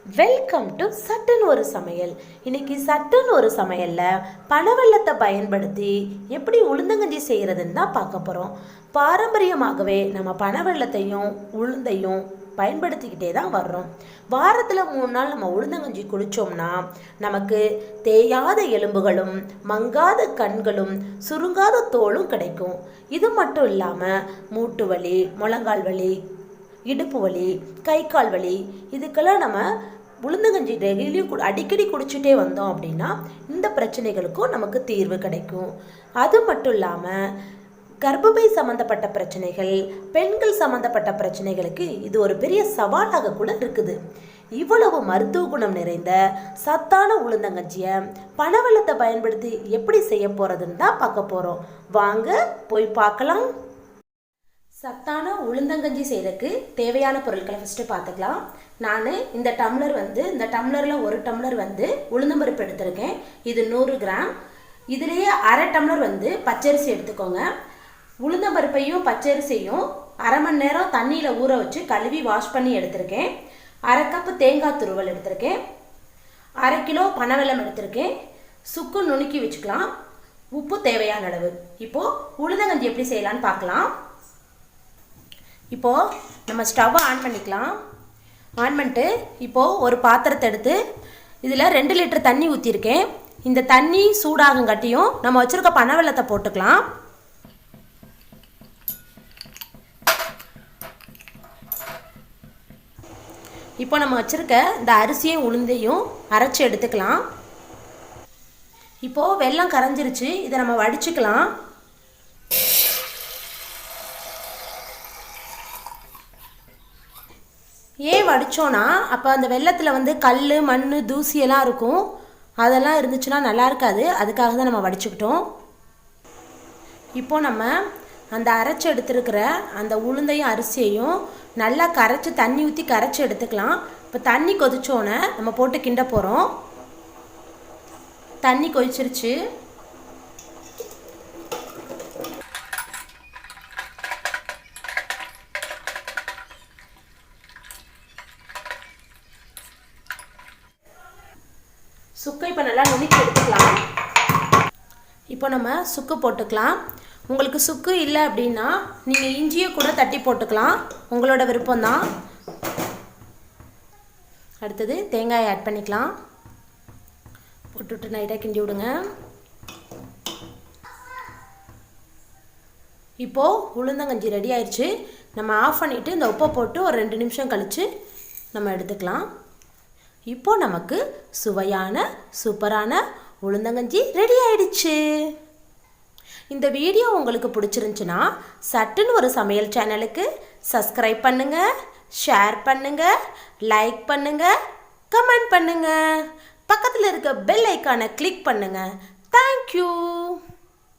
Welcome to சட்டுன்னு ஒரு சமையல். இன்னைக்கு சட்டுன்னு ஒரு சமையலில் பனவெல்லத்தை பயன்படுத்தி எப்படி உளுந்தங்கஞ்சி செய்கிறதுன்னு தான் பார்க்க போகிறோம். பாரம்பரியமாகவே நம்ம பனவெல்லத்தையும் உளுந்தையும் பயன்படுத்திக்கிட்டே தான் வர்றோம். வாரத்தில் 3 நாள் நம்ம உளுந்தங்கஞ்சி குடித்தோம்னா நமக்கு தேயாத எலும்புகளும் மங்காத கண்களும் சுருங்காத தோலும் கிடைக்கும். இது மட்டும் இல்லாமல் மூட்டு வலி, முழங்கால் வலி, இடுப்பு வலி, கை கால் வலி இதுக்கெல்லாம் நம்ம உளுந்தங்கஞ்சி டெய்லியும் அடிக்கடி குடிச்சிட்டே வந்தோம் அப்படின்னா இந்த பிரச்சனைகளுக்கும் நமக்கு தீர்வு கிடைக்கும். அது மட்டும் இல்லாமல் கர்ப்பப்பை சம்மந்தப்பட்ட பிரச்சனைகள், பெண்கள் சம்மந்தப்பட்ட பிரச்சனைகளுக்கு இது ஒரு பெரிய சவாலாக கூட இருக்குது. இவ்வளவு மருத்துவ குணம் நிறைந்த சத்தான உளுந்தங்கஞ்சியை பனவெல்லத்தை பயன்படுத்தி எப்படி செய்ய போகிறதுன்னு தான் பார்க்க போகிறோம். வாங்க போய் பார்க்கலாம். சத்தான உளுந்தங்கஞ்சி செய்கிறதுக்கு தேவையான பொருட்களை ஃபஸ்ட்டு பார்த்துக்கலாம். நான் இந்த டம்ளரில் 1 டம்ளர் உளுந்தம்பருப்பு எடுத்திருக்கேன். இது 100 கிராம். இதுலேயே அரை டம்ளர் பச்சரிசி எடுத்துக்கோங்க. உளுந்தம்பருப்பையும் பச்சரிசியும் அரை மணி நேரம் தண்ணியில் ஊற வச்சு கழுவி வாஷ் பண்ணி எடுத்திருக்கேன். அரை கப்பு தேங்காய் துருவல் எடுத்திருக்கேன். அரை கிலோ பனவெல்லம் எடுத்திருக்கேன். சுக்கு நுணுக்கி வச்சுக்கலாம். உப்பு தேவையான அளவு. இப்போது உளுந்தங்கஞ்சி எப்படி செய்யலான்னு பார்க்கலாம். இப்போது நம்ம ஸ்டவ்வை ஆன் பண்ணிக்கலாம். ஆன் பண்ணிட்டு இப்போது ஒரு பாத்திரத்தை எடுத்து இதில் 2 லிட்டர் தண்ணி ஊற்றிருக்கேன். இந்த தண்ணி சூடாகங்காட்டியும் நம்ம வச்சுருக்க பனவெல்லத்தை போட்டுக்கலாம். இப்போ நம்ம வச்சுருக்க இந்த அரிசியும் உளுந்தையும் அரைச்சி எடுத்துக்கலாம். இப்போது வெல்லம் கரைஞ்சிருச்சு. இதை நம்ம வடிச்சுக்கலாம். ஏன் வடித்தோன்னா அப்போ அந்த வெல்லத்தில் கல், மண், தூசியெல்லாம் இருக்கும். அதெல்லாம் இருந்துச்சுன்னா நல்லா இருக்காது. அதுக்காக தான் நம்ம வடிச்சுக்கிட்டோம். இப்போது நம்ம அந்த அரைச்சி எடுத்துருக்கிற அந்த உளுந்தையும் அரிசியையும் நல்லா கரைச்சி தண்ணி ஊற்றி கரைச்சி எடுத்துக்கலாம். இப்போ தண்ணி கொதிச்சோன்னே நம்ம போட்டு கிண்ட போகிறோம். தண்ணி கொதிச்சிருச்சு. சுக்கு இப்போ நல்லா நுணுக்கி எடுத்துக்கலாம். இப்போ நம்ம சுக்கு போட்டுக்கலாம். உங்களுக்கு சுக்கு இல்லை அப்படின்னா நீங்கள் இஞ்சியை கூட தட்டி போட்டுக்கலாம். உங்களோட விருப்பம்தான். அடுத்தது தேங்காயை ஆட் பண்ணிக்கலாம். போட்டுவிட்டு நைட்டாக கிண்டி விடுங்க. இப்போது உளுந்தங்கஞ்சி ரெடி ஆயிடுச்சு. நம்ம ஆஃப் பண்ணிவிட்டு இந்த உப்பை போட்டு ஒரு 2 நிமிஷம் கழித்து நம்ம எடுத்துக்கலாம். இப்போ நமக்கு சுவையான சூப்பரான உளுந்தங்கஞ்சி ரெடி ஆயிடுச்சு. இந்த வீடியோ உங்களுக்கு பிடிச்சிருந்துச்சுன்னா சட்டுன்னு ஒரு சமையல் சேனலுக்கு சப்ஸ்கிரைப் பண்ணுங்கள், ஷேர் பண்ணுங்கள், லைக் பண்ணுங்கள், கமெண்ட் பண்ணுங்கள். பக்கத்தில் இருக்க பெல் ஐக்கானை கிளிக் பண்ணுங்கள். தேங்க்யூ.